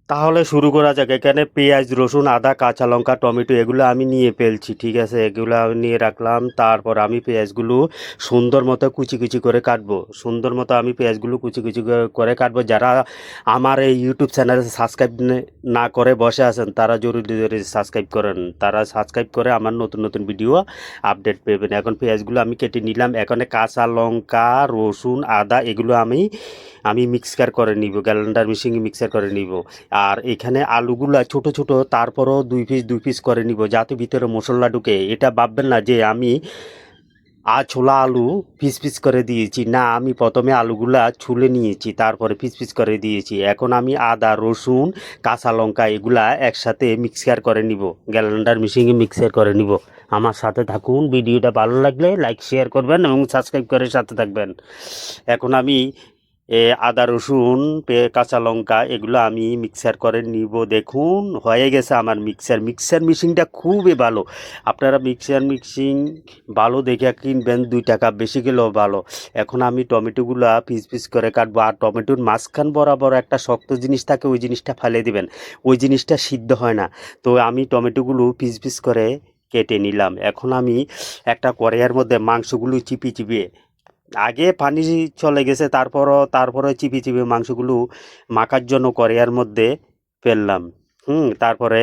তাহলে শুরু করা যাক। এখানে পেঁয়াজ, রসুন, আদা, কাঁচা লঙ্কা, টমেটো এগুলো আমি নিয়ে ফেলছি, ঠিক আছে? এগুলো আমি নিয়ে রাখলাম। তারপর আমি পেঁয়াজগুলো সুন্দর মতো কুচি কুচি করে কাটবো। সুন্দর মতো আমি পেঁয়াজগুলো কুচি কুচি করে কাটবো। যারা আমার এই ইউটিউব চ্যানেলে সাবস্ক্রাইব না করে বসে আছেন, তারা জরুরি জরুরি সাবস্ক্রাইব করেন। তারা সাবস্ক্রাইব করে আমার নতুন নতুন ভিডিও আপডেট পেবেন। এখন পেঁয়াজগুলো আমি কেটে নিলাম। এখানে কাঁচা লঙ্কা, রসুন, আদা এগুলো আমি আমি মিক্সার করে নিব, গ্রাইন্ডার মেশিনে মিক্সার করে নিব। আর এখানে আলুগুলা ছোট ছোট, তারপরও দুই পিস করে নিব, যাতে ভিতরে মশলা ঢুকে। এটা ভাববেন না যে আমি ছোলা আলু পিস পিস করে দিয়েছি, না, আমি প্রথমে আলুগুলা ছুলে নিয়েছি, তারপরে পিস পিস করে দিয়েছি। এখন আমি আদা, রসুন, কাঁচা লঙ্কা এগুলা একসাথে মিক্সার করে নিব, গ্রাইন্ডার মেশিনে মিক্সার করে নিব। আমার সাথে থাকুন। ভিডিওটা ভালো লাগলে লাইক শেয়ার করবেন এবং সাবস্ক্রাইব করে সাথে থাকবেন। এখন আমি আদা, রসুন, কাঁচা লঙ্কা এগুলো আমি মিক্সার করে নিব। দেখুন হয়ে গেছে আমার মিক্সার মেশিনটা খুবই ভালো। আপনারা মিক্সিং ভালো দেখে কিনবেন, 2 টাকা বেশি গেলেও ভালো। এখন আমি টমেটোগুলো পিস পিস করে কাটবো। আর টমেটোর মাঝখান বরাবর একটা শক্ত জিনিস থাকে, ওই জিনিসটা ফেলে দিবেন, ওই জিনিসটা সিদ্ধ হয় না। তো আমি টমেটোগুলো পিস পিস করে কেটে নিলাম। এখন আমি একটা কড়াইয়ের মধ্যে মাংসগুলো চিপি চিপিয়ে, আগে পানি চলে গেছে, তারপরে চিপি চিপি মাংসগুলো মাখার জন্য কড়াইয়ের মধ্যে ফেললাম। তারপরে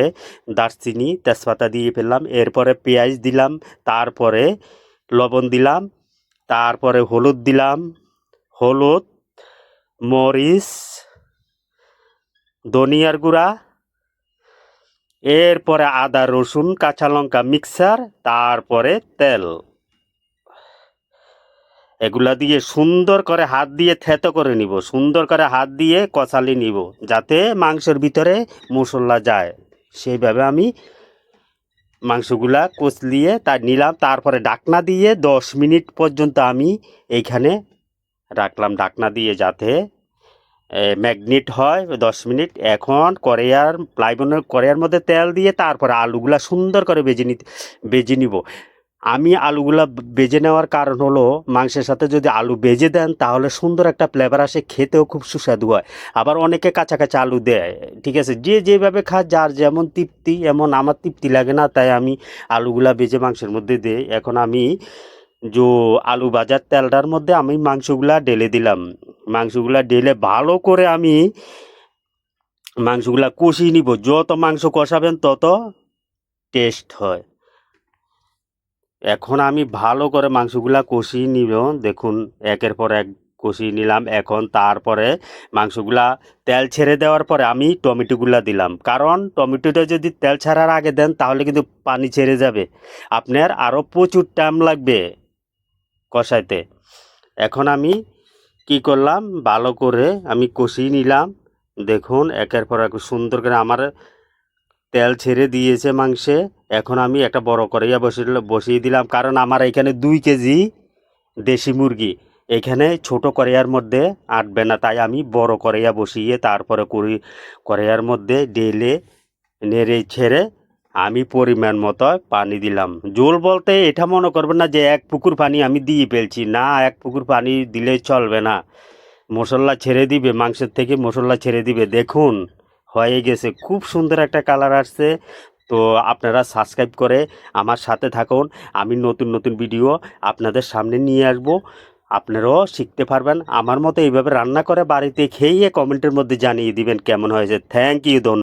দারচিনি, তেজপাতা দিয়ে ফেললাম। এরপরে পেঁয়াজ দিলাম, তারপরে লবণ দিলাম, তারপরে হলুদ দিলাম, হলুদ, মরিচ, ধনিয়ার গুঁড়া, এরপরে আদা, রসুন, কাঁচা লঙ্কা মিক্সার, তারপরে তেল। এগুলা দিয়ে সুন্দর করে হাত দিয়ে থেতো করে নিব, সুন্দর করে হাত দিয়ে কষালি নিব, যাতে মাংসের ভিতরে মশলা যায়। সেইভাবে আমি মাংসগুলা কষলিয়ে নিলাম। তারপরে ঢাকনা দিয়ে 10 মিনিট পর্যন্ত আমি এইখানে রাখলাম, ঢাকনা দিয়ে, যাতে ম্যাগনেট হয় 10 মিনিট। এখন কড়াইয়ের মধ্যে তেল দিয়ে তারপরে আলুগুলা সুন্দর করে বেজে নিব। আমি আলুগুলা বেজে নেওয়ার কারণ হলো, মাংসের সাথে যদি আলু বেজে দেন তাহলে সুন্দর একটা ফ্লেভার আসে, খেতেও খুব সুস্বাদু হয়। আবার অনেকে কাঁচা কাঁচা আলু দেয়, ঠিক আছে? যে যেভাবে খায়, যার যেমন তৃপ্তি, এমন আমার তৃপ্তি লাগে না, তাই আমি আলুগুলা বেজে মাংসের মধ্যে দিই। এখন আমি যে আলু ভাজার তেলটার মধ্যে আমি মাংসগুলা ঢেলে দিলাম। মাংসগুলা ঢেলে ভালো করে আমি মাংসগুলা কষিয়ে নিব। যত মাংস কষাবেন তত টেস্ট হয়। এখন আমি ভালো করে মাংসগুলা কষিয়ে নিব। দেখুন একের পর এক কষিয়ে নিলাম। এখন তারপরে মাংসগুলা তেল ছেড়ে দেওয়ার পরে আমি টমেটোগুলা দিলাম, কারণ টমেটোটা যদি তেল ছাড়ার আগে দেন তাহলে কিন্তু পানি ছেড়ে যাবে, আপনার আরও প্রচুর টাইম লাগবে কষাইতে। এখন আমি কি করলাম, ভালো করে আমি কষিয়ে নিলাম। দেখুন একের পর এক সুন্দর করে আমার তেল ছেড়ে দিয়েছে মাংসে। এখন আমি একটা বড় কড়াইয়া বসিয়ে দিলাম, কারণ আমার এখানে 2 কেজি দেশি মুরগি, এখানে ছোট কড়াইয়ার মধ্যে আটবে না, তাই আমি বড় কড়াইয়া বসিয়ে তারপরে কড়াইয়ার মধ্যে ঢেলে নেড়ে ছেড়ে আমি পরিমাণ মতো পানি দিলাম। ঝোল বলতে এটা মনে করবেন না যে 1 পুকুর পানি আমি দিয়ে ফেলছি, না, 1 পুকুর পানি দিলে চলবে না। মশলা ছেড়ে দিবে, মাংসের থেকে মশলা ছেড়ে দিবে। দেখুন হয়ে গেছে, খুব সুন্দর একটা কালার আসছে। তো আপনারা সাবস্ক্রাইব করে আমার সাথে থাকুন। আমি নতুন নতুন ভিডিও আপনাদের সামনে নিয়ে আসব, আপনারাও শিখতে পারবেন। আমার মতো এইভাবে রান্না করে বাড়িতে খেয়ে কমেন্টের মধ্যে জানিয়ে দিবেন কেমন হয়েছে। Thank you.